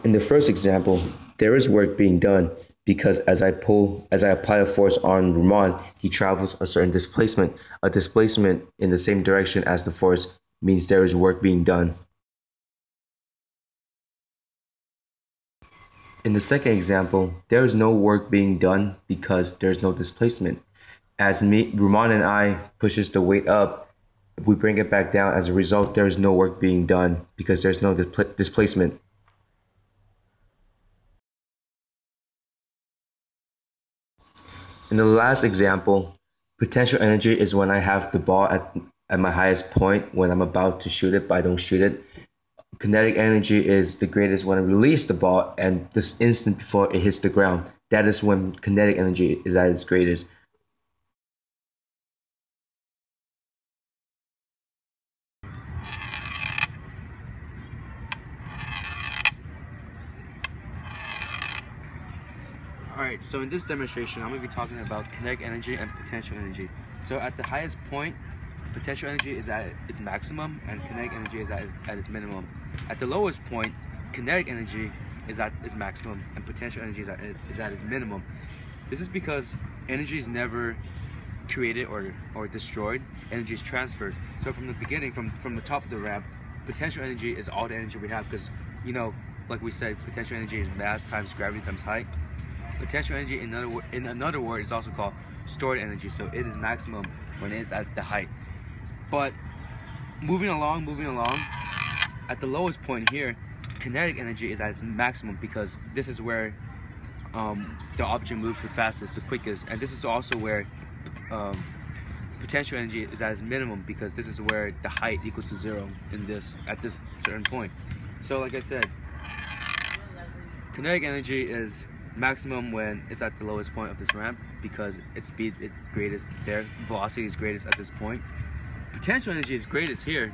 In the first example, there is work being done because as I apply a force on Ramon, he travels a certain displacement. A displacement in the same direction as the force means there is work being done. In the second example, there is no work being done because there is no displacement. As Ramon and I pushes the weight up, we bring it back down. As a result, there is no work being done because there's no displacement. In the last example, potential energy is when I have the ball at my highest point when I'm about to shoot it, but I don't shoot it. Kinetic energy is the greatest when I release the ball and this instant before it hits the ground. That is when kinetic energy is at its greatest. Alright, so in this demonstration, I'm going to be talking about kinetic energy and potential energy. So at the highest point, potential energy is at its maximum and kinetic energy is at its minimum. At the lowest point, kinetic energy is at its maximum and potential energy is at its minimum. This is because energy is never created or destroyed, energy is transferred. So from the beginning, from the top of the ramp, potential energy is all the energy we have because, you know, like we said, potential energy is mass times gravity times height. Potential energy, in another word, is also called stored energy. So it is maximum when it's at the height. But moving along, at the lowest point here, kinetic energy is at its maximum because this is where the object moves the fastest, the quickest, and this is also where potential energy is at its minimum because this is where the height equals to 0 at this certain point. So like I said, kinetic energy is maximum when it's at the lowest point of this ramp because its speed is greatest there, velocity is greatest at this point. Potential energy is greatest here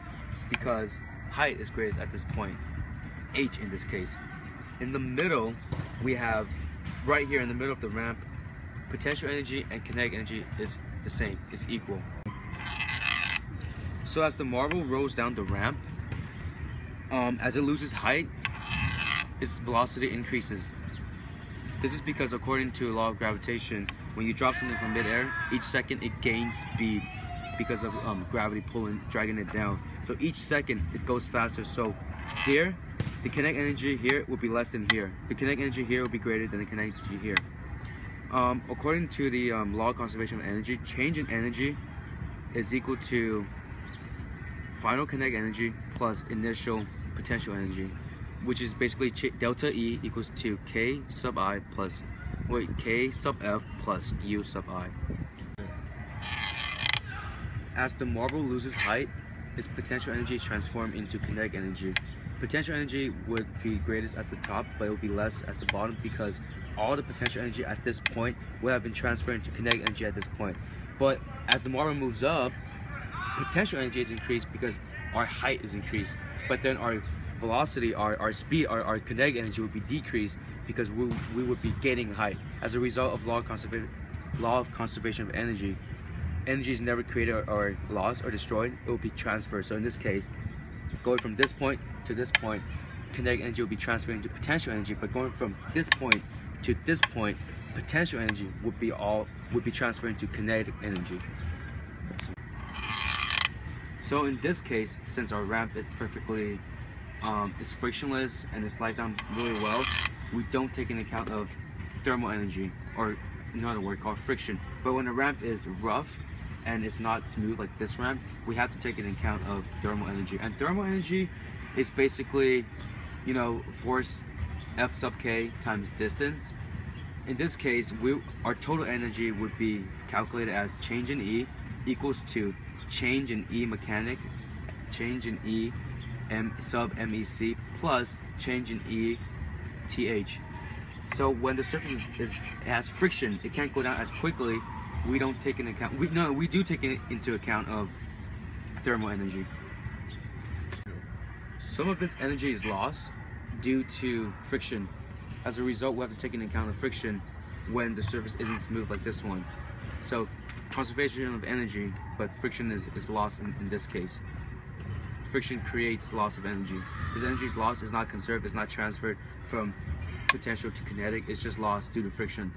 because height is greatest at this point, h in this case. In the middle, we have right here in the middle of the ramp, potential energy and kinetic energy is the same, is equal. So as the marble rolls down the ramp, as it loses height, its velocity increases. This is because according to law of gravitation, when you drop something from midair, each second it gains speed because of gravity dragging it down. So each second it goes faster. So here, the kinetic energy here will be less than here. The kinetic energy here will be greater than the kinetic energy here. According to the law of conservation of energy, change in energy is equal to final kinetic energy plus initial potential energy, which is basically delta E equals to K sub I plus, K sub F plus U sub I. As the marble loses height, its potential energy is transformed into kinetic energy. Potential energy would be greatest at the top, but it would be less at the bottom because all the potential energy at this point would have been transferred into kinetic energy at this point. But as the marble moves up, potential energy is increased because our height is increased, but then our velocity, our speed, our kinetic energy would be decreased because we would be gaining height. As a result of law of conservation of energy, energy is never created or lost or destroyed, it will be transferred. So in this case, going from this point to this point, kinetic energy will be transferred into potential energy, but going from this point to this point, potential energy would be transferred into kinetic energy. So in this case, since our ramp is perfectly it's frictionless and it slides down really well, we don't take into account of thermal energy, or another word called friction. But when a ramp is rough and it's not smooth like this ramp, we have to take into account of thermal energy. And thermal energy is basically, you know, force F sub K times distance. In this case, our total energy would be calculated as change in E equals to change in E mechanic, change in E M sub MEC plus change in E TH. So when the surface has friction, it can't go down as quickly. We don't take into account. We do take into account of thermal energy. Some of this energy is lost due to friction. As a result, we have to take into account of friction when the surface isn't smooth like this one. So conservation of energy, but friction is lost in this case. friction creates loss of energy. This energy is lost, is not conserved, it's not transferred from potential to kinetic, it's just lost due to friction.